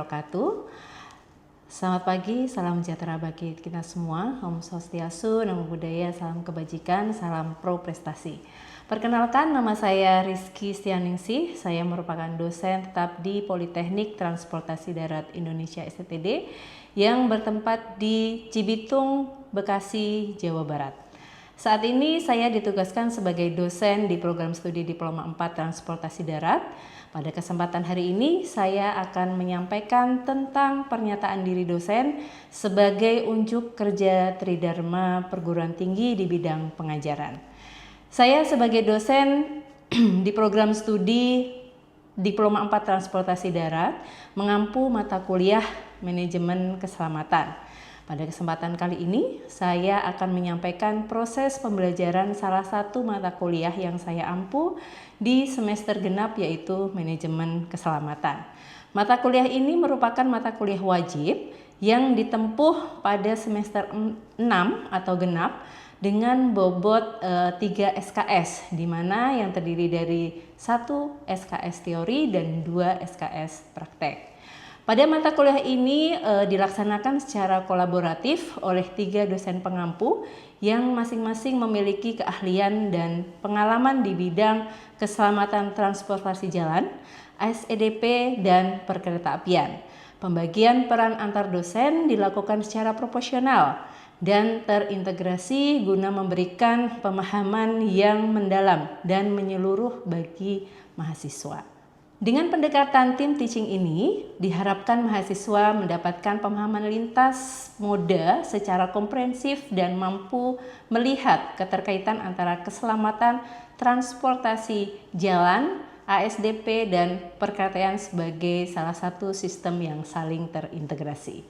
wabarakatuh. Selamat pagi, salam sejahtera bagi kita semua. Om Swastiastu, Namo Buddhaya, salam kebajikan, salam pro prestasi. Perkenalkan, nama saya Rizky Stianingsih. Saya merupakan dosen tetap di Politeknik Transportasi Darat Indonesia STTD yang bertempat di Cibitung, Bekasi, Jawa Barat. Saat ini saya ditugaskan sebagai dosen di program studi Diploma 4 Transportasi Darat. Pada kesempatan hari ini saya akan menyampaikan tentang pernyataan diri dosen sebagai unjuk kerja Tridharma Perguruan Tinggi di bidang pengajaran. Saya sebagai dosen di program studi Diploma 4 Transportasi Darat mengampu mata kuliah Manajemen Keselamatan. Pada kesempatan kali ini, saya akan menyampaikan proses pembelajaran salah satu mata kuliah yang saya ampu di semester genap, yaitu Manajemen Keselamatan. Mata kuliah ini merupakan mata kuliah wajib yang ditempuh pada semester 6 atau genap dengan bobot 3 SKS, di mana yang terdiri dari 1 SKS teori dan 2 SKS praktek. Pada mata kuliah ini dilaksanakan secara kolaboratif oleh 3 dosen pengampu yang masing-masing memiliki keahlian dan pengalaman di bidang keselamatan transportasi jalan, ASEDP, dan perkeretaapian. Pembagian peran antar dosen dilakukan secara proporsional dan terintegrasi guna memberikan pemahaman yang mendalam dan menyeluruh bagi mahasiswa. Dengan pendekatan tim teaching ini, diharapkan mahasiswa mendapatkan pemahaman lintas moda secara komprehensif dan mampu melihat keterkaitan antara keselamatan transportasi jalan, ASDP, dan perkeretaapian sebagai salah satu sistem yang saling terintegrasi.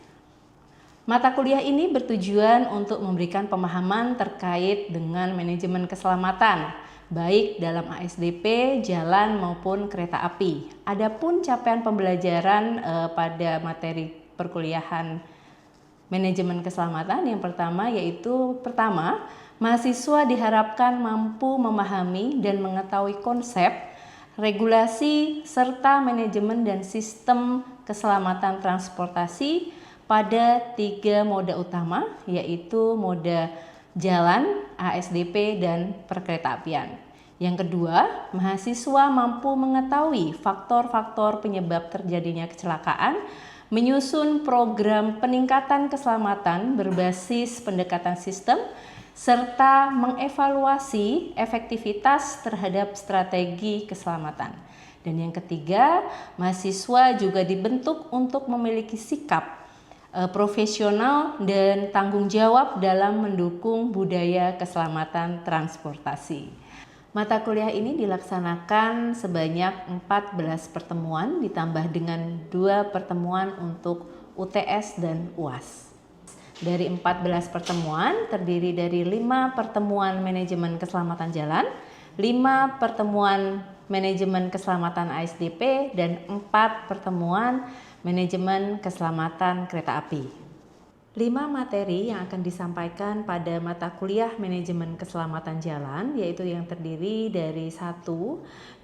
Mata kuliah ini bertujuan untuk memberikan pemahaman terkait dengan manajemen keselamatan, baik dalam ASDP, jalan maupun kereta api. Adapun capaian pembelajaran pada materi perkuliahan manajemen keselamatan yang pertama yaitu mahasiswa diharapkan mampu memahami dan mengetahui konsep, regulasi, serta manajemen dan sistem keselamatan transportasi pada 3 moda utama, yaitu moda jalan, ASDP, dan perkeretaapian. Yang kedua, mahasiswa mampu mengetahui faktor-faktor penyebab terjadinya kecelakaan, menyusun program peningkatan keselamatan berbasis pendekatan sistem, serta mengevaluasi efektivitas terhadap strategi keselamatan. Dan yang ketiga, mahasiswa juga dibentuk untuk memiliki sikap profesional dan tanggung jawab dalam mendukung budaya keselamatan transportasi. Mata kuliah ini dilaksanakan sebanyak 14 pertemuan ditambah dengan 2 pertemuan untuk UTS dan UAS. Dari 14 pertemuan terdiri dari 5 pertemuan manajemen keselamatan jalan, 5 pertemuan manajemen keselamatan ASDP, dan 4 pertemuan manajemen keselamatan kereta api. 5 materi yang akan disampaikan pada mata kuliah manajemen keselamatan jalan yaitu yang terdiri dari 1,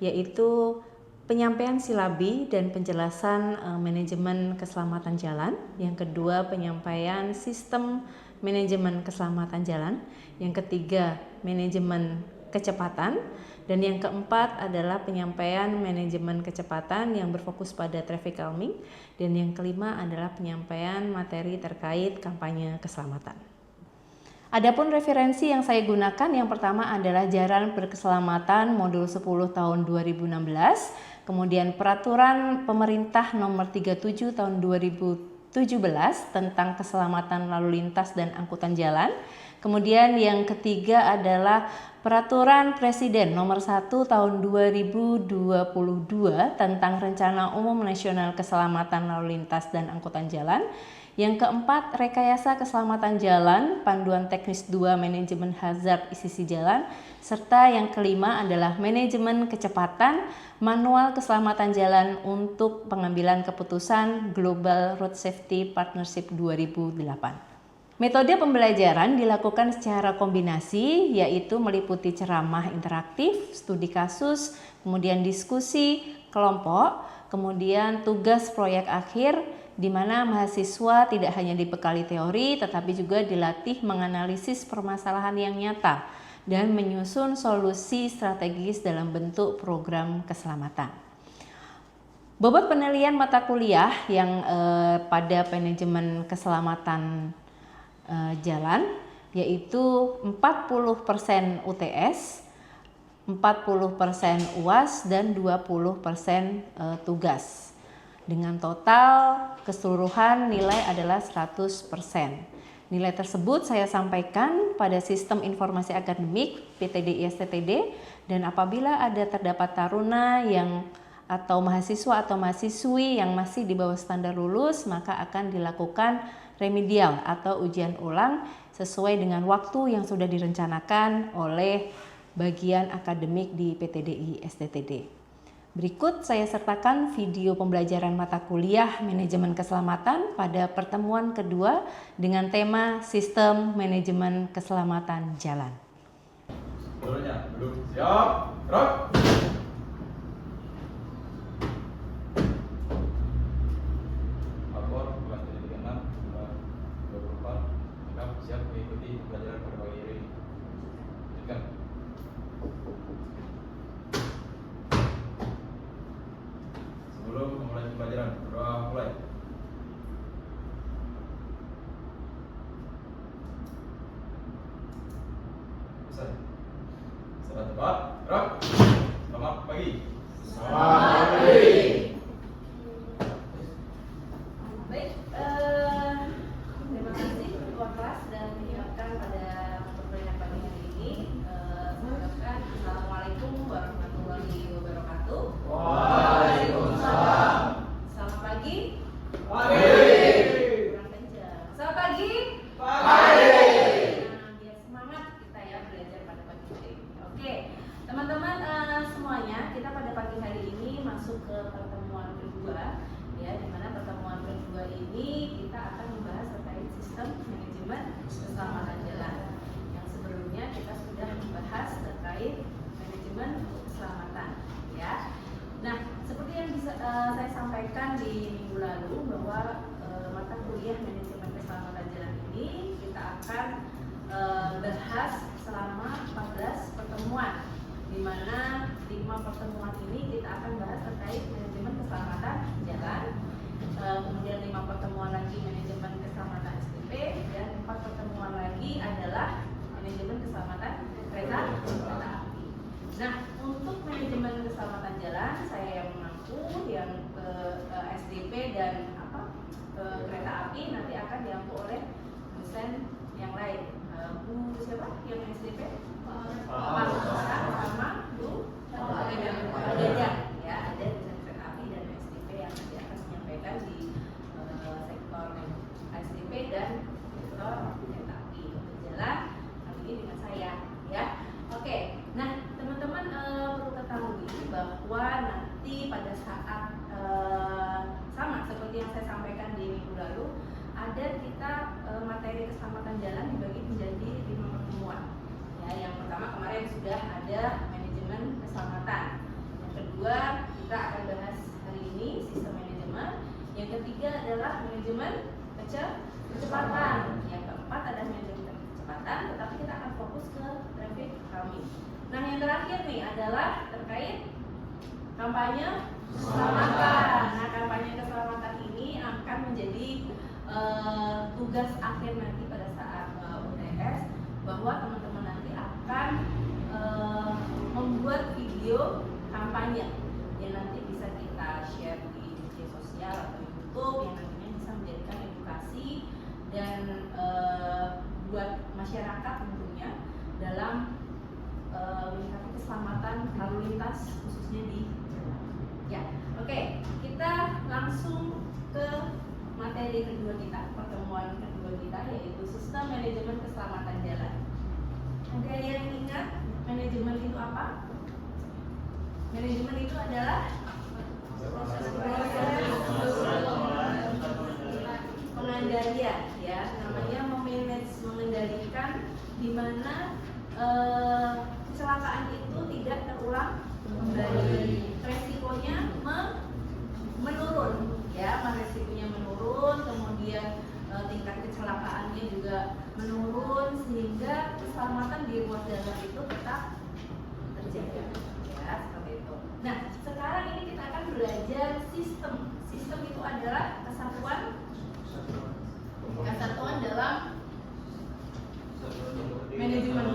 yaitu penyampaian silabi dan penjelasan manajemen keselamatan jalan. Yang kedua, penyampaian sistem manajemen keselamatan jalan. Yang ketiga, manajemen kecepatan. Dan yang keempat adalah penyampaian manajemen kecepatan yang berfokus pada traffic calming. Dan yang kelima adalah penyampaian materi terkait kampanye keselamatan. Adapun referensi yang saya gunakan, yang pertama adalah Jalan Berkeselamatan Modul 10 tahun 2016, kemudian Peraturan Pemerintah Nomor 37 tahun 2017 tentang keselamatan lalu lintas dan angkutan jalan. Kemudian yang ketiga adalah Peraturan Presiden Nomor 1 tahun 2022 tentang Rencana Umum Nasional Keselamatan Lalu Lintas dan Angkutan Jalan. Yang keempat, Rekayasa Keselamatan Jalan, Panduan Teknis 2 Manajemen Hazard Sisi Jalan. Serta yang kelima adalah Manajemen Kecepatan, Manual Keselamatan Jalan untuk Pengambilan Keputusan Global Road Safety Partnership 2008. Metode pembelajaran dilakukan secara kombinasi, yaitu meliputi ceramah interaktif, studi kasus, kemudian diskusi kelompok, kemudian tugas proyek akhir di mana mahasiswa tidak hanya dibekali teori tetapi juga dilatih menganalisis permasalahan yang nyata dan menyusun solusi strategis dalam bentuk program keselamatan. Bobot penilaian mata kuliah yang pada manajemen keselamatan jalan yaitu 40% UTS, 40% UAS dan 20% tugas. Dengan total keseluruhan nilai adalah 100%. Nilai tersebut saya sampaikan pada sistem informasi akademik PTDI STTD, dan apabila ada terdapat taruna yang atau mahasiswa atau mahasiswi yang masih di bawah standar lulus, maka akan dilakukan remedial atau ujian ulang sesuai dengan waktu yang sudah direncanakan oleh bagian akademik di PTDI STTD. Berikut saya sertakan video pembelajaran mata kuliah manajemen keselamatan pada pertemuan kedua dengan tema sistem manajemen keselamatan jalan. Belum siap, gerak. Lapor kelas 36, 24, lengkap siap mengikuti pembelajaran pada pagi hari ini. Lanjutkan. Sebelum memulai pembelajaran, berdoa mulai. Selesai. Setelah tepat, gerak. Selamat pagi. Selamat pagi. Baik, terima kasih ketua kelas dan menyiapkan pada pertemuan pagi hari ini. Mengucapkan Assalamualaikum warahmatullahi wabarakatuh. Waalaikumsalam. Selamat pagi. Pagi. Kurang kencang. Selamat pagi. Pagi. Nah, biar semangat kita ya belajar pada pagi hari ini. Oke, teman-teman semuanya, kita pada pagi hari ini masuk ke pertemuan kedua, ya, di mana pertemuan kedua ini kita akan membahas terkait sistem manajemen keselamatan jalan. Yang sebelumnya kita sudah membahas terkait manajemen keselamatan, ya. Nah, seperti yang bisa saya sampaikan di minggu lalu bahwa mata kuliah manajemen keselamatan jalan ini kita akan bahas selama 14 pertemuan, di mana 5 pertemuan ini kita akan bahas terkait manajemen keselamatan jalan, kemudian 5 pertemuan lagi manajemen keselamatan STP, dan 4 pertemuan lagi adalah manajemen keselamatan kereta api. Nah, untuk manajemen keselamatan jalan saya yang mengaku, yang ke SDP dan ke kereta api nanti akan diampu oleh dosen yang lain. Bu siapa yang SDP? Pak Musa sama Bu Dada, ya, ada dosen kereta api dan SDP yang nanti akan menyampaikan di sektor SDP dan sektor kereta api untuk jalan kali ini dengan saya, ya. Oke, nah teman-teman perlu ketahui bahwa nanti pada saat sama seperti yang saya sampaikan di minggu lalu, ada kita materi keselamatan jalan dibagi menjadi 5 pertemuan. Ya, yang pertama kemarin sudah ada manajemen keselamatan. Yang kedua kita akan bahas hari ini sistem manajemen. Yang ketiga adalah manajemen kecepatan. Yang keempat adalah manajemen kecepatan, tetapi kita akan fokus ke traffic calming. Nah, yang terakhir nih adalah terkait kampanye keselamatan. Nah, kampanye keselamatan ini akan menjadi tugas akhir nanti pada saat UTS, bahwa teman-teman nanti akan membuat video kampanye yang nanti bisa kita share di media sosial atau YouTube, yang nantinya bisa menjadikan edukasi dan buat masyarakat tentunya dalam meningkatkan keselamatan lalu lintas khususnya di jalan. Ya, oke, kita langsung ke materi kedua kita, pertemuan kedua kita, yaitu sistem manajemen keselamatan jalan. Ada yang ingat manajemen itu apa? Manajemen itu adalah pengendalian, ya, namanya mengendalikan di mana kecelakaan itu tidak terulang kembali. Resikonya kemudian tingkat kecelakaannya juga menurun, sehingga keselamatan di ruas jalan itu tetap terjaga, ya seperti itu. Nah, sekarang ini kita akan belajar sistem. Sistem itu adalah kesatuan dalam manajemen.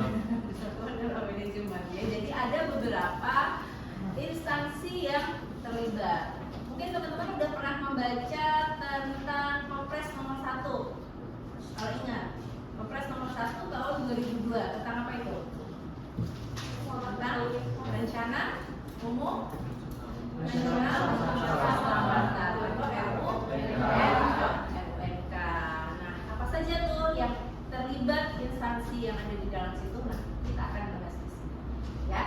Kesatuan dalam manajemen, ya. Jadi ada beberapa instansi yang terlibat. Mungkin teman-teman udah pernah membaca tentang Kepres nomor 1. Kalau ingat, Kepres nomor 1 tahun 2002 tentang apa itu? Tentang rencana umum nasional keselamatan atau RUNK. Nah, apa saja tuh yang terlibat instansi yang ada di dalam situ? Nah, kita akan bahas di sini, ya.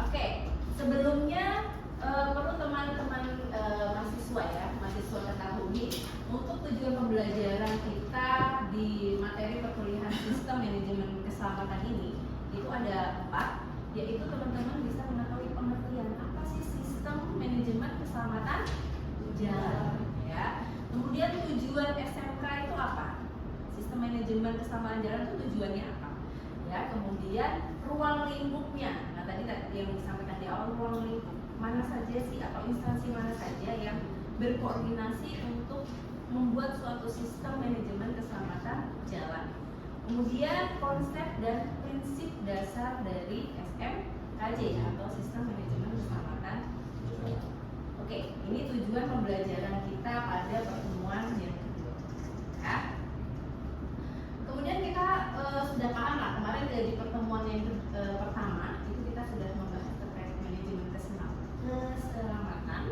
Oke, sebelumnya perlu teman-teman mahasiswa ketahui, untuk tujuan pembelajaran kita di materi perkuliahan sistem manajemen keselamatan ini itu ada 4, yaitu teman-teman bisa mengetahui pengertian apa sih sistem manajemen keselamatan jalan, ya. Kemudian tujuan SMK itu apa? Sistem manajemen keselamatan jalan itu tujuannya apa? Ya, kemudian ruang lingkupnya. Nah, tadi yang disampaikan di awal, ruang lingkup mana saja sih atau instansi mana saja yang berkoordinasi untuk membuat suatu sistem manajemen keselamatan jalan. Kemudian konsep dan prinsip dasar dari SMKJ atau sistem manajemen keselamatan jalan. Oke, ini tujuan pembelajaran kita pada pertemuan yang kedua, ya. Kemudian kita sudah paham lah kemarin dari pertemuan yang pertama itu kita sudah membahas terkait manajemen keselamatan,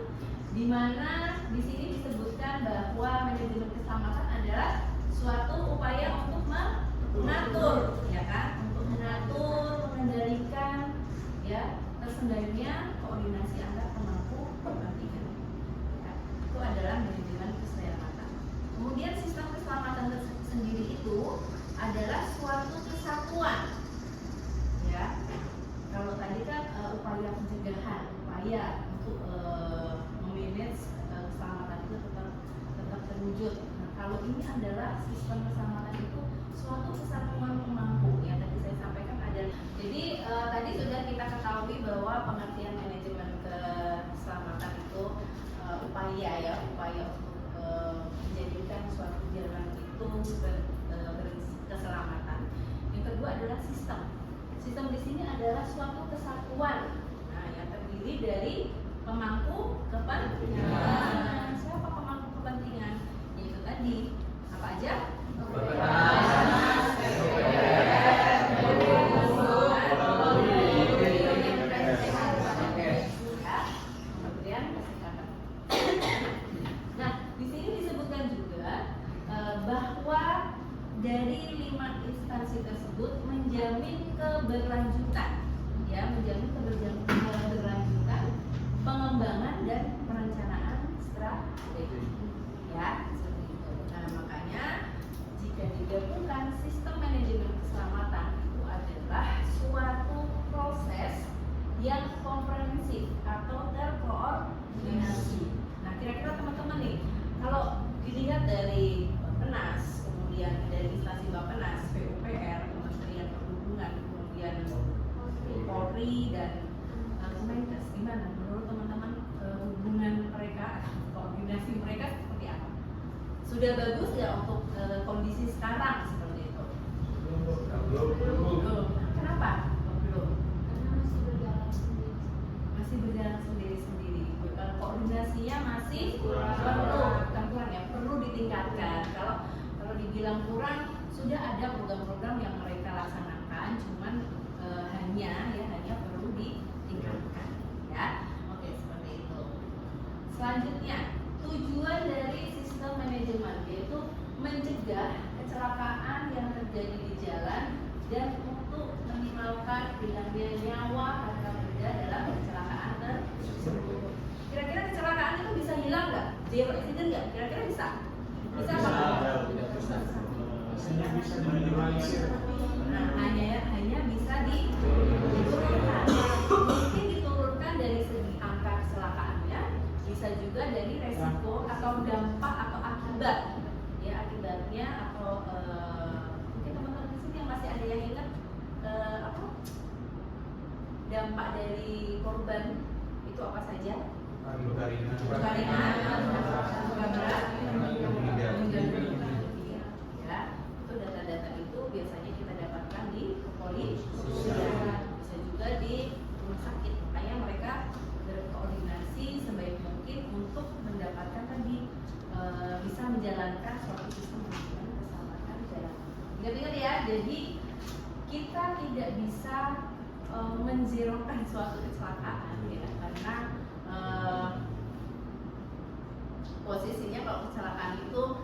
di mana di sini disebutkan bahwa manajemen keselamatan adalah suatu upaya untuk mengatur, ya kan, untuk mengatur, mengendalikan, ya, terselenggaranya koordinasi antar pemangku kepentingan. Ya, itu adalah manajemen keselamatan. Kemudian sistem keselamatan sendiri itu adalah suatu kesatuan, ya. Kalau tadi kan upaya pencegahan, upaya untuk memanage keselamatan itu tetap terwujud. Nah, kalau ini adalah sistem keselamatan itu suatu kesatuan pemangku, yang tadi saya sampaikan ada. Jadi tadi sudah kita ketahui bahwa pengertian manajemen keselamatan itu upaya untuk menjadikan suatu jalan itu keselamatan. Yang kedua adalah sistem. Sistem di sini adalah suatu kesatuan, nah, yang terdiri dari pemangku kepentingan. Siapa pemangku kepentingan? Yaitu tadi apa aja? Nah, di sini disebutkan juga bahwa dari 5 instansi tersebut menjamin keberlanjutan, ya, menjamin keberlanjutan pengembangan dan perencanaan strategi, ya, seperti itu. Nah, makanya jika digabungkan sistem manajemen keselamatan itu adalah suatu proses yang komprehensif atau terkoordinasi. Nah, kira-kira teman-teman nih, kalau dilihat dari Bappenas, kemudian dari instansi Bappenas, PUPR, Kementerian Perhubungan, kemudian Polri dan Kemenkes, gimana menurut teman-teman hubungan mereka, koordinasi mereka seperti apa? Sudah bagus ya untuk kondisi sekarang seperti itu? Belum. Kenapa? Belum. Karena Masih berjalan sendiri-sendiri. Koordinasinya masih kurang ya, perlu ditingkatkan. Kalau dibilang kurang, sudah ada program-program yang mereka laksanakan, cuman hanya perlu ditingkatkan, ya. Oke, seperti itu. Selanjutnya, tujuan dari sistem manajemen yaitu mencegah kecelakaan yang terjadi di jalan dan untuk minimalkan hilangnya nyawa harta benda dalam kecelakaan tersebut. Kira-kira kecelakaan itu bisa hilang nggak? Zero accident nggak? Kira-kira bisa? Bisa apa? Bisa diminimalisir. Nah, hanya bisa diturunkan. Mungkin diturunkan dari segi angka kecelakaannya, bisa juga dari resiko atau dampak atau akibat dari korban itu apa saja? Luka Luka berat, ya. Itu data-data itu biasanya kita dapatkan di kepolisian, bisa juga di rumah sakit. Makanya mereka berkoordinasi sebaik mungkin untuk mendapatkan tadi bisa menjalankan suatu sistem manajemen keselamatan jalan. Ingat-ingat ya, jadi kita tidak bisa menzerokan suatu kecelakaan ya, karena posisinya kalau kecelakaan itu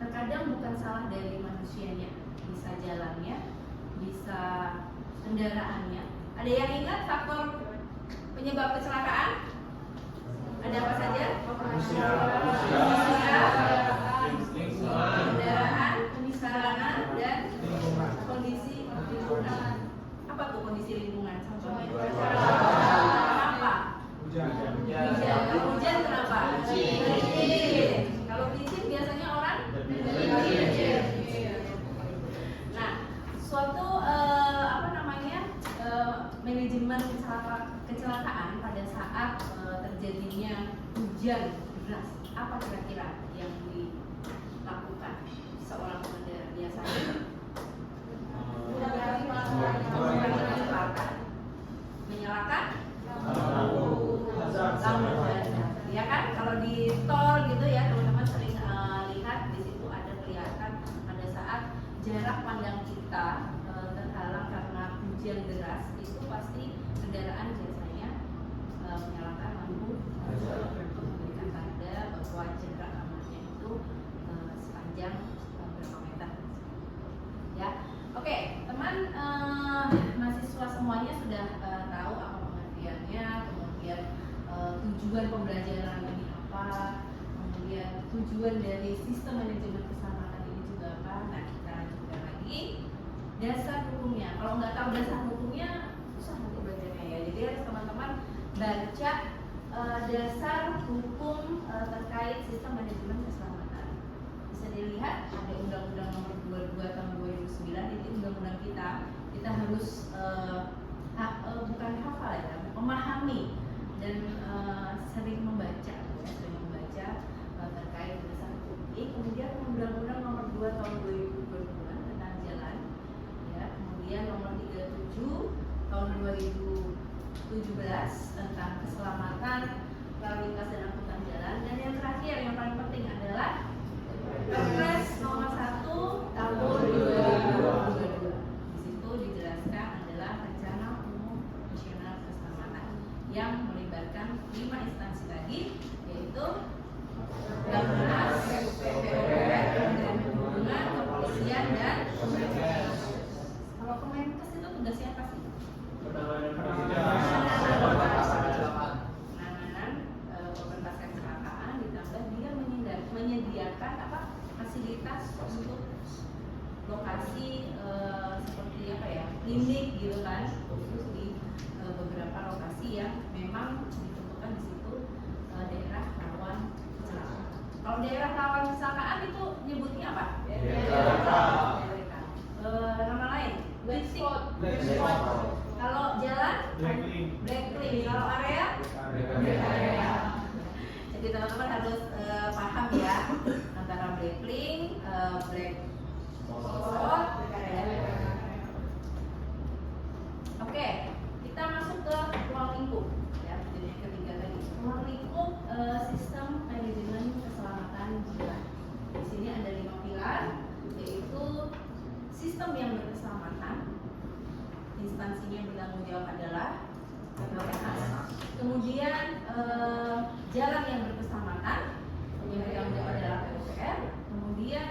terkadang bukan salah dari manusianya, bisa jalannya, bisa kendaraannya. Ada yang ingat faktor penyebab kecelakaan? Ada apa saja? Kendaraan, sarana, dan kondisi lingkungan. Apa tuh kondisi lingkungan? Contohnya. Kenapa? Hujan. Hujan kenapa? Kalau licin biasanya orang licin. Nah, suatu manajemen kecelakaan pada saat terjadinya hujan deras, apa kira-kira yang dilakukan seorang pengendara biasanya? Menyalakan lampu, ya kan? Kalau di tol gitu ya, teman-teman sering lihat di situ ada kelihatan pada saat jarak pandang kita terhalang karena hujan deras, itu pasti kendaraan biasanya menyalakan lampu untuk memberikan tanda bahwa jarak amannya itu sepanjang berapa meter. Ya, oke, teman mahasiswa semuanya sudah tahu apa pengertiannya, kemudian tujuan pembelajaran ini apa, kemudian tujuan dari sistem manajemen keselamatan ini juga apa. Nah, kita lanjutkan lagi dasar hukumnya. Kalau nggak tahu dasar hukumnya susah nanti belajarnya ya. Jadi harus teman-teman baca dasar hukum terkait sistem manajemen keselamatan. Bisa dilihat ada Undang-Undang Nomor 22 Tahun 2009, itu undang-undang kita harus bukan hafal ya, memahami dan sering membaca terkait dasar hukum ini. Kemudian Undang-Undang Nomor 2 Tahun 2022 tentang jalan, ya. Kemudian Nomor 37 Tahun 2017 tentang keselamatan lalu lintas dan angkutan jalan. Dan yang terakhir yang paling penting adalah Perpres Nomor 1 Tahun 2022. Di situ dijelaskan adalah Rencana Umum Nasional Keselamatan yang melibatkan 5 instansi tadi, yaitu Bappenas, PPWR, Kementerian Perhubungan, Kepolisian, dan kalau Kemenkes itu tugasnya apa sih? Penanganan korban pasca kecelakaan, ditambah dia menyediakan fasilitas untuk lokasi seperti klinik gitu kan, khusus di beberapa lokasi yang memang ditentukan di situ daerah rawan kecelakaan. Kalau daerah rawan kecelakaan itu nyebutnya apa? Nama lain? Black spot. Kalau jalan? Blacklist. Kalau area? Jadi teman-teman harus paham ya antara blacklist, black spot, Oke, kita masuk ke ruang lingkup ya, jadi yang ketiga tadi. Ruang lingkup sistem manajemen keselamatan jalan. Di sini ada 5 pilar, yaitu sistem yang berkeselamatan, instansinya yang bertanggung jawab adalah Bappenas. Kemudian jalan yang berkeselamatan, yang bertanggung jawab adalah PUPR. Kemudian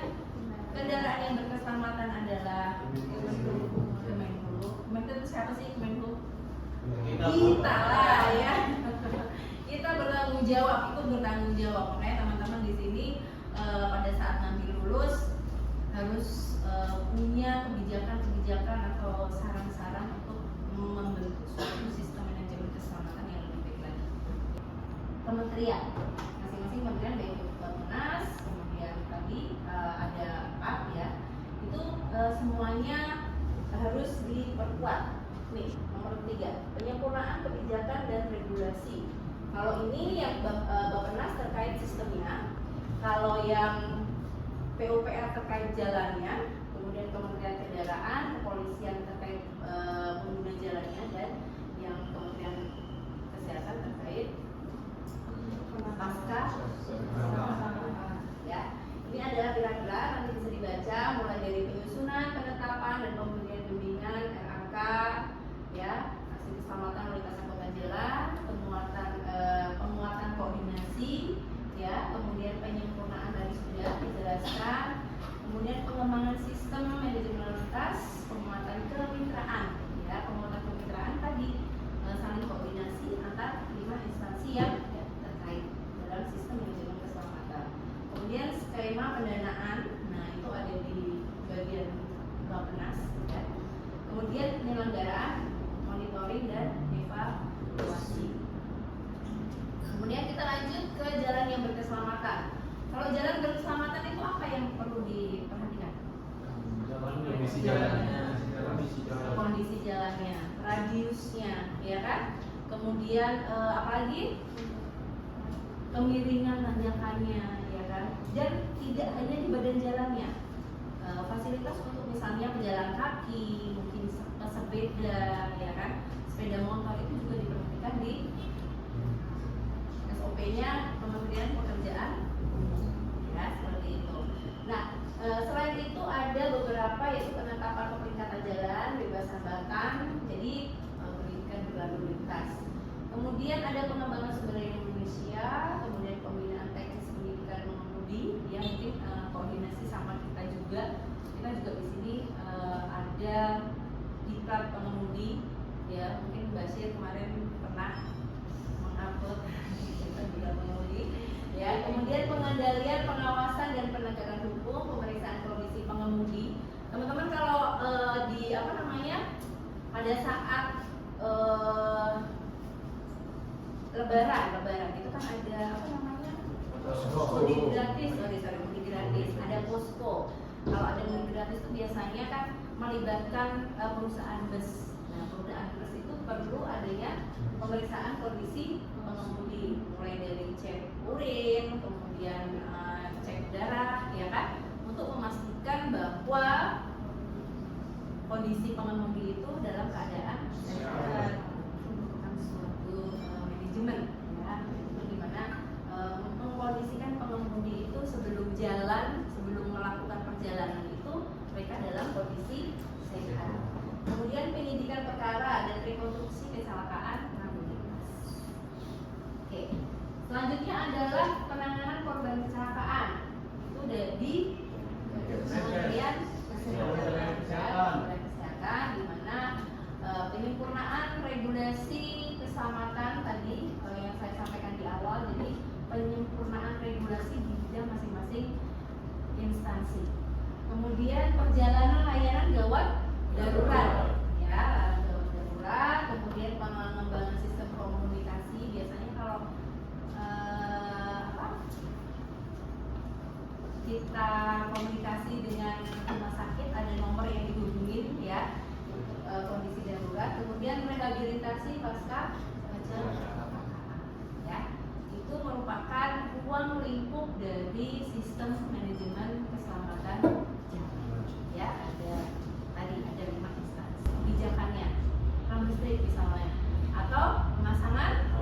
kendaraan yang berkeselamatan adalah Kemenhub. Kemenhub itu siapa sih Kemenhub? Kita lah ya. Kita bertanggung jawab, ikut bertanggung jawab. Makanya teman-teman di sini pada saat nanti lulus harus punya kebijakan-kebijakan atau saran-saran untuk membentuk suatu sistem manajemen keselamatan yang lebih baik lagi. Kementerian, masing-masing kementerian baik itu Bappenas, kemudian tadi ada 4 ya, itu semuanya harus diperkuat nih, nomor 3, penyempurnaan kebijakan dan regulasi. Kalau ini yang Bappenas terkait sistemnya, kalau yang PUPR terkait jalannya, kemudian Kementerian Kendaraan, Kepolisian terkait pengguna jalannya, dan yang Kementerian Kesehatan terkait pasca. Ya, ini adalah kira-kira nanti bisa dibaca mulai dari penyusunan, penetapan, dan pemberian bimbingan RAK, ya, aksi keselamatan lalu lintas angkutan jalan, penguatan koordinasi, ya, kemudian penyempurnaan tadi sudah dijelaskan, kemudian pengembangan sistem manajemen lalu lintas, penguatan kemitraan, ya, penguatan kemitraan tadi saling koordinasi antar 5 instansi yang terkait dalam sistem manajemen keselamatan. Kemudian skema pendanaan, nah itu ada di bagian Bappenas, ya. Kemudian penyelenggaraan, monitoring, dan evaluasi. Kemudian kita lanjut ke jalan yang berkeselamatan. Kalau jalan berkeselamatan itu apa yang perlu diperhatikan? Kondisi jalannya, Kondisi jalannya, radiusnya, ya kan? Kemudian apalagi kemiringan tanjakannya, ya kan? Dan tidak hanya di badan jalannya, fasilitas untuk misalnya pejalan kaki, mungkin sepeda, ya kan? Sepeda motor itu juga diperhatikan di SOP-nya Kementerian Pekerjaan Umum, ya, seperti itu. Nah, selain itu ada beberapa, yaitu penetapan peringkatan jalan, bebas hambatan, jadi pendidikan berlalu lintas. Kemudian ada pengembangan sumber daya Indonesia, kemudian pembinaan teknis pendidikan mengemudi, yang mungkin koordinasi sama kita juga. Kita juga di sini ada diklat pengemudi, ya, mungkin Mbak Syir kemarin pernah mengupload kita juga pengemudi, ya. Kemudian pengendalian, pengawasan, dan penegakan hukum, pemeriksaan kondisi pengemudi. Teman-teman kalau di apa namanya pada saat lebaran itu kan ada apa namanya mudik gratis, mudik gratis, ada posko. Kalau ada mudik gratis itu biasanya kan melibatkan perusahaan bus. Nah, perusahaan bus itu perlu adanya pemeriksaan kondisi pengemudi, mulai dari cek urin, kemudian cek darah, ya kan, untuk memastikan bahwa kondisi pengemudi itu dalam keadaan sehat. Suatu manajemen, ya, itu dimana mengkondisikan pengemudi itu sebelum jalan, sebelum melakukan perjalanan itu mereka dalam kondisi sehat. Kemudian penyidikan perkara dan rekonstruksi kecelakaan lalu lintas. Oke, selanjutnya adalah penanganan korban kecelakaan. Itu udah di Kementerian Kesehatan, di mana penyempurnaan regulasi keselamatan tadi yang saya sampaikan di awal. Jadi penyempurnaan regulasi di bidang masing-masing instansi. Kemudian perjalanan layanan gawat darurat, ya, gawat darurat. Kemudian pengembangan sistem komunikasi. Biasanya kalau kita komunikasi dengan rumah sakit, ada nomor yang dihubungin, ya, kondisi darurat. Kemudian rehabilitasi pasca kecelakaan, ya, itu merupakan ruang lingkup dari sistem manajemen keselamatan jalan, ya. Ada tadi ada 5 instansi kebijakannya, rambu misalnya, atau pemasangan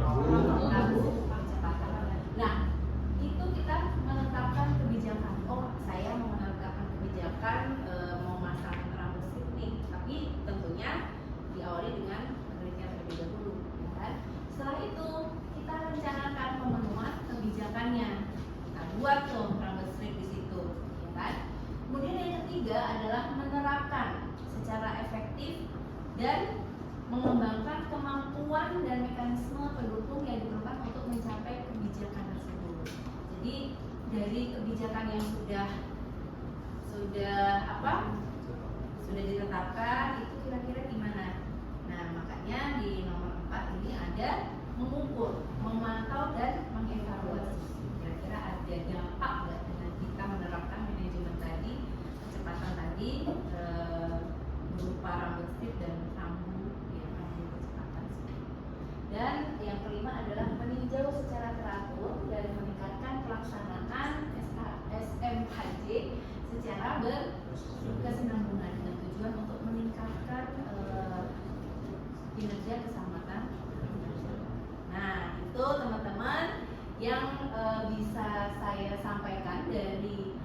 lampu percepatan. Nah, itu kita menetapkan kebijakan. Oh, saya mau menetapkan kebijakan mau masang rambu strip nih, tapi tentunya diawali dengan penelitian terlebih dahulu, ya kan? Setelah itu kita rencanakan pemenuhan kebijakannya. Kita buat tuh rambu strip di situ, ya kan? Kemudian yang ketiga adalah menerapkan secara efektif dan mengembangkan kemampuan dan mekanisme pendukung yang diperlukan untuk mencapai kebijakan tersebut. Jadi dari kebijakan yang sudah ditetapkan itu kira-kira gimana? Nah, makanya di nomor 4 ini ada mengukur, memantau, dan mengevaluasi. Kira-kira ada dampak nggak dengan kita menerapkan manajemen tadi, kecepatan tadi, berupa rambu strip dan rambu yang adalah meninjau secara teratur dan meningkatkan pelaksanaan SMKJ secara berkesinambungan dengan tujuan untuk meningkatkan kinerja keselamatan. Nah, itu teman-teman yang bisa saya sampaikan dari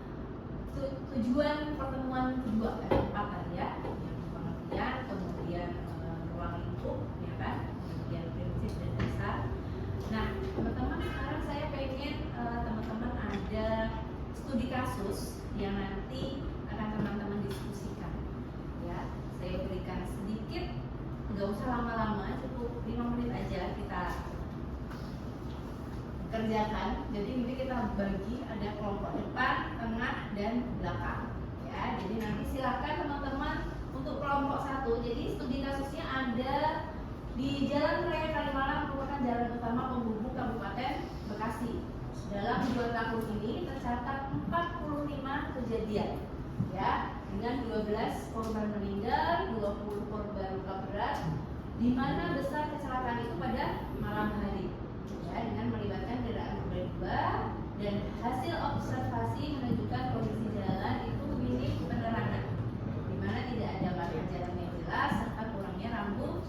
tujuan pertemuan kedua empat tadi ya, yang pengertian, kemudian ruang lingkup, ya kan, kemudian prinsip dan dasar. Nah, teman-teman sekarang saya pengen teman-teman ada studi kasus yang nanti akan teman-teman diskusikan. Ya, saya berikan sedikit, nggak usah lama-lama, cukup 5 menit aja kita kerjakan. Jadi ini kita bagi ada kelompok depan, tengah, dan belakang. Ya, jadi nanti silakan teman-teman untuk kelompok 1. Jadi studi kasusnya ada di Jalan Raya Kalimalang, merupakan jalan utama penghubung Kabupaten Bekasi. Dalam 2 tahun ini tercatat 45 kejadian, ya, dengan 12 korban meninggal, 20 korban luka berat, di mana besar kecelakaan itu pada malam hari. Ya, dengan melibatkan kendaraan roda 2 dan hasil observasi menunjukkan kondisi jalan itu minim penerangan, di mana tidak ada marka jalan yang jelas serta kurangnya rambu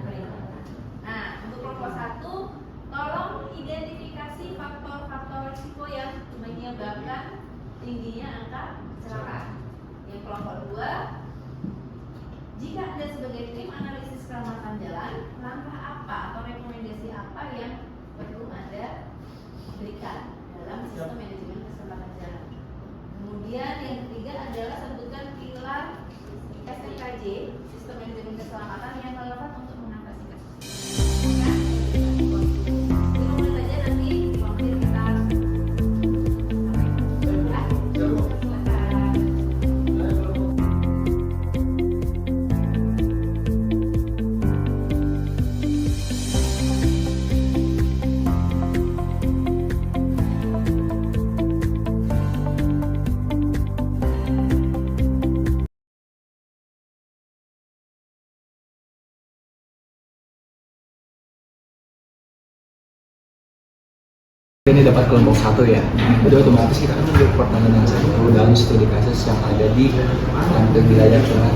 peringatan. Nah, untuk kelompok 1, tolong identifikasi faktor-faktor risiko yang menyebabkan tingginya angka kecelakaan. Yang kelompok 2, jika Anda sebagai tim analisis keselamatan jalan, langkah apa atau rekomendasi apa yang perlu Anda berikan dalam sistem manajemen keselamatan jalan. Kemudian yang ketiga adalah sebutkan pilar SMKJ, sistem manajemen keselamatan yang relevan untuk mengatasi kasus. Nah, 5 menit aja, nanti 5 menit kita ini dapat kelompok 1 ya, jadi otomatis kita kan menjawab pertanyaan yang satu dalam studi kasus yang ada di wilayah tengah.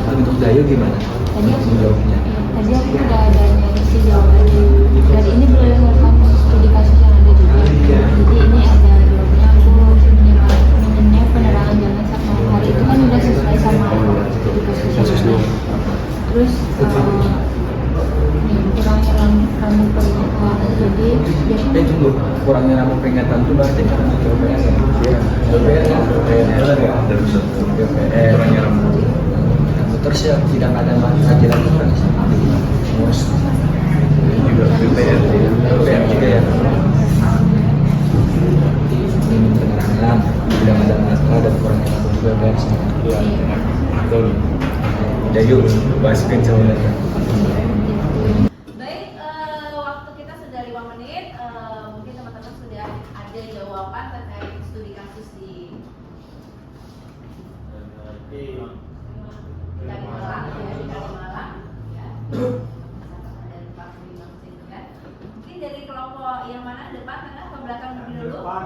Untuk Dayu gimana? Tadi aku menjawabnya? Tadi aku udah ada nyari jawabannya. Dan ini berdasarkan studi kasus yang ada juga. Jadi ini ada jawabnya, aku minimnya penerangan jalan saat malam hari itu kan udah sesuai sama studi kasus yang ada. Terus kurangnya rambu peringatan, jadi Tunggu, kurangnya rambu peringatan itu berarti DPR ya? DPR ya? Kurangnya rambu. Terus ya tidak ada marka jalan itu kan? Terus juga DPR juga ya? Ini penerangan, tidak ada marka dan kurangnya rambu juga DPR sih. Iya, betul. Dayu, bahas kencangnya. baik, waktu kita sudah 5 menit. Mungkin teman-teman sudah ada jawaban terkait studi kasus di Kalimalang, ya, di Kalimalang, ya. Ada 45 itu kan. Mungkin dari kelompok yang mana, depan, tengah, atau belakang dulu? Depan.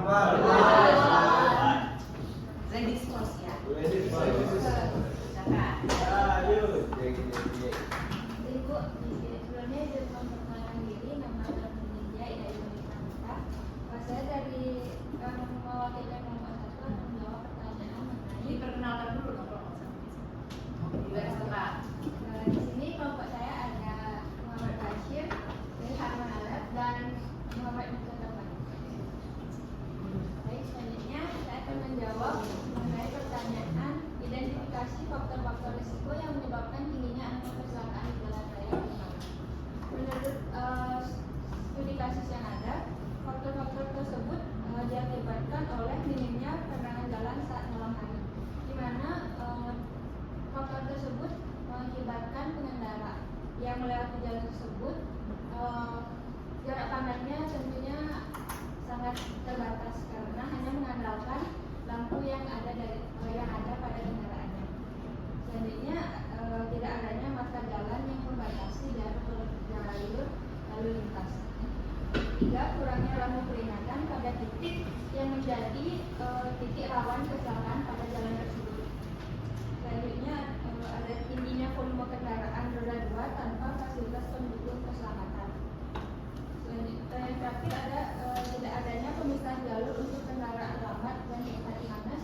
Ladies first ya. Ibu, sebelumnya izin memperkenalkan diri, nama saya India Ida Yunita. Saya dari mewakili kelompok 1 akan menjawab pertanyaan mengenai. Diperkenalkan dulu dong kelompok satu. Di baris tengah. Di sini kelompok saya ada Muhammad Bashir, Harman Alef, dan Muhammad Mustafa. Baik, selanjutnya saya akan menjawab mengenai pertanyaan identifikasi faktor-faktor risiko yang menyebabkan tingginya angka kecelakaan di jalan raya. Menurut studi kasus yang ada, faktor-faktor tersebut diakibatkan oleh minimnya penerangan jalan saat malam hari, di mana faktor tersebut mengakibatkan pengendara yang melewati jalan tersebut jarak pandangnya tentunya sangat terbatas karena hanya mengandalkan lampu yang ada pada kendaraannya. Selanjutnya tidak adanya marka jalan yang membatasi jalur lalu lintas. titik rawan kecelakaan pada jalan tersebut. Selanjutnya ada tingginya volume kendaraan roda 2 tanpa fasilitas pendukung keselamatan. Selanjutnya yang terakhir ada tidak adanya pemisahan jalur untuk kendaraan lambat dan kereta panas,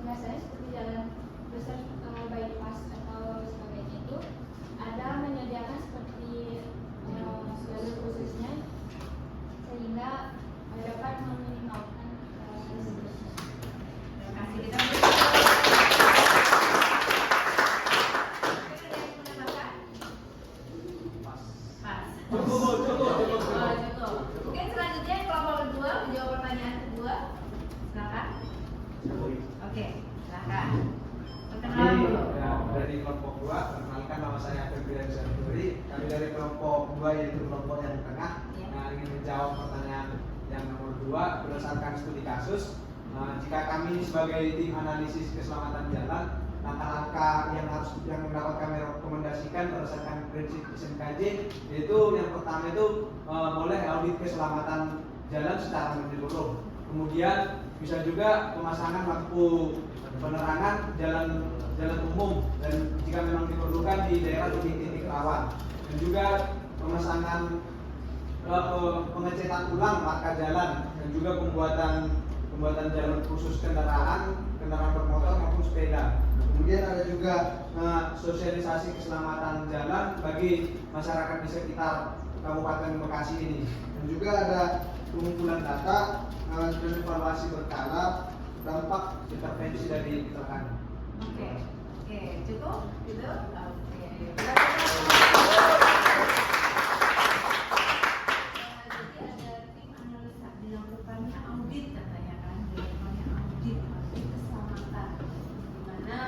biasanya seperti jalan besar bypass atau sebagainya itu ada menyediakan seperti jalur khususnya sehingga dapat meminimalkan risiko. Terima kasih. Kita cukup. Mungkin selanjutnya kelompok kedua menjawab pertanyaan kedua. Silakan. Oke, silakan. Perkenalan dulu. Ya, dari kelompok 2, perkenalkan nama saya Febrian Santuri. Kami dari kelompok 2 yaitu kelompok yang tengah. Ya. Nah, ingin menjawab pertanyaan yang nomor 2 berdasarkan studi kasus. Jika kami sebagai tim analisis keselamatan jalan, langkah-langkah yang dapat kami rekomendasikan berdasarkan prinsip SMKJ, yaitu yang pertama itu boleh audit keselamatan jalan secara menyeluruh. Kemudian bisa juga pemasangan lampu penerangan jalan umum dan jika memang diperlukan di daerah titik-titik rawan, dan juga pemasangan pengecetan ulang marka jalan dan juga pembuatan jalur khusus kendaraan bermotor maupun sepeda. Kemudian ada juga sosialisasi keselamatan jalan bagi masyarakat di sekitar Kabupaten Bekasi ini, dan juga ada pengumpulan data dan evaluasi berkala dampak intervensi dari kecelakaan. Oke, cukup gitu. Oke. Jadi ada tim analisa dilakukannya audit katanya kan, dilakukannya audit keselamatan, di mana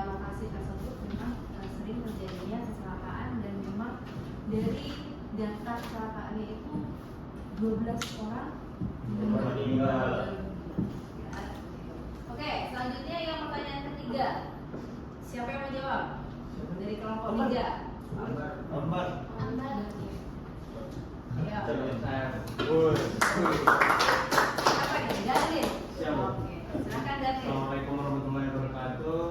lokasi tersebut memang sering terjadinya kecelakaan dan memang dari data kecelakaannya itu 12 orang meninggal. Oke, selanjutnya yang pertanyaan ketiga. Siapa yang mau jawab? Dari kelompok 3. Ambar. Ya. Saya. Apa nih? Dalil. Siap. Oke, silakan Dalil. Assalamualaikum warahmatullahi wabarakatuh.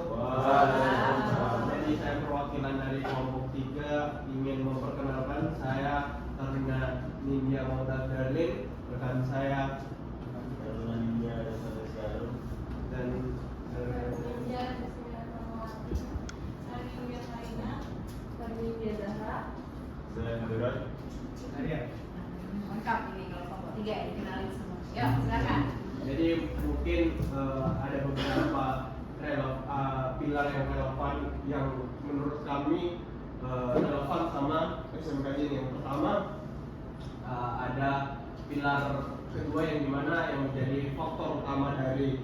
Jadi saya perwakilan dari kelompok 3 ingin memperkenalkan saya Taruna Nindya Maudad Dalil, rekan saya Taruna Nindya dan Lengkap ini kalau kelompok 3 ya, dikenalin semua. Ya, silakan. jadi mungkin ada beberapa pilar yang relevan yang menurut kami relevan sama SMKJ ini. Yang pertama ada pilar kedua yang dimana yang menjadi faktor utama dari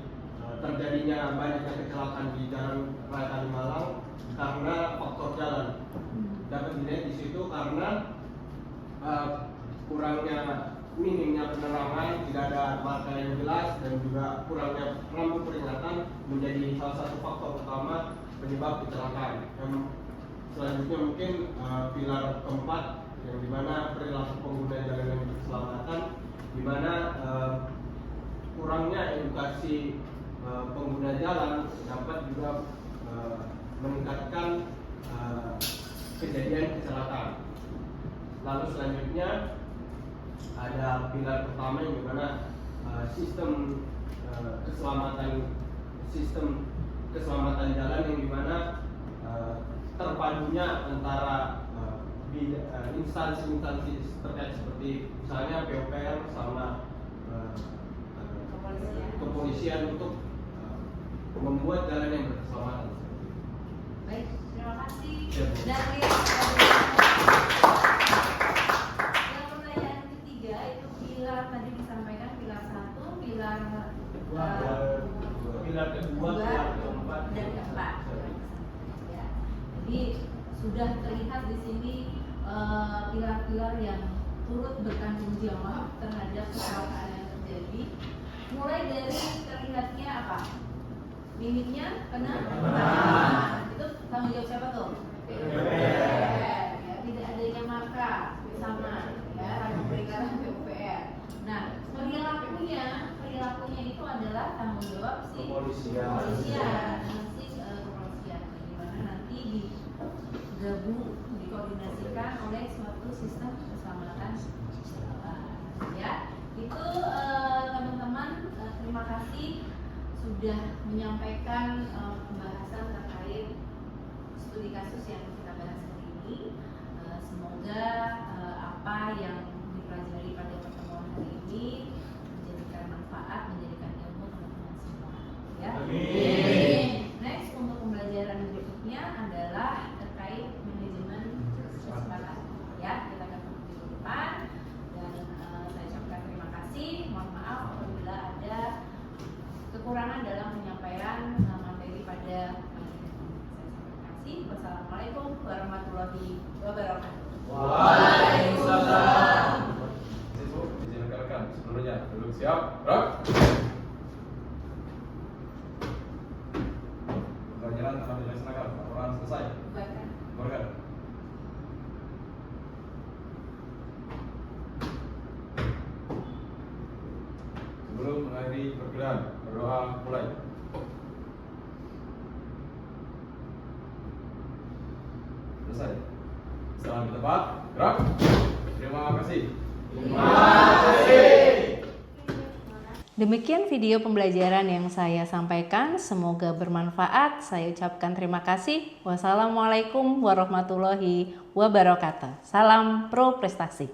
terjadinya banyaknya kecelakaan di jalan raya Kalimalang karena faktor jalan. Dapat dilihat di situ karena kurangnya minimnya penerangan, tidak ada marka yang jelas, dan juga kurangnya lampu peringatan menjadi salah satu faktor utama penyebab kecelakaan. Yang selanjutnya mungkin pilar keempat yang dimana perilaku pengguna jalan yang berkeselamatan, dimana kurangnya edukasi pengguna jalan dapat juga meningkatkan kejadian kecelakaan. Lalu selanjutnya ada pilar pertama yang dimana sistem keselamatan jalan yang dimana terpadunya antara instansi terkait seperti misalnya PUPR sama kepolisian untuk membuat jalan yang berkeselamatan. Baik, terima kasih. Ya. Dari yang pertanyaan ketiga itu pilar tadi disampaikan pilar 1, pilar Pilar kedua, pilar keempat, dan keempat. Ya. Jadi sudah terlihat di sini pilar-pilar yang turut bertanggung jawab terhadap kecelakaan yang terjadi. Mulai dari terlihatnya apa? Limitnya benar? Itu tanggung jawab siapa tuh? PUPR. Ya, tidak adanya marka sama ya, lampu peringatan PUPR. Nah, perilakunya itu adalah tanggung tanggung jawab si Kepolisian. kepolisian, bagaimana nanti digabung, dikoordinasikan oleh suatu sistem keselamatan jalan. Ya, itu teman-teman, terima kasih sudah menyampaikan pembahasan terkait studi kasus yang kita bahas hari ini. Semoga apa yang dipelajari pada pertemuan hari ini menjadikan manfaat, menjadikan ilmu teman-teman semua. Ya. Amin. Next, untuk pembelajaran berikutnya adalah terkait manajemen kecepatan. Ya, kita akan minggu depan dan saya ucapkan terima kasih. Mohon maaf apabila ada kekurangan dalam penyampaian materi pada hari ini. Saya kasih. Wassalamualaikum warahmatullahi wabarakatuh. Waalaikumsalam. Ibu, izin rekan-rekan seluruhnya duduk siap, gerak. Pembelajaran telah dilaksanakan, laporan selesai. Bukan. Bubarkan. Sebelum mengakhiri perkuliahan, berdoa mulai. Selesai. Salam di tempat, gerak. Terima kasih. Demikian video pembelajaran yang saya sampaikan, semoga bermanfaat. Saya ucapkan terima kasih. Wassalamualaikum warahmatullahi wabarakatuh. Salam pro prestasi.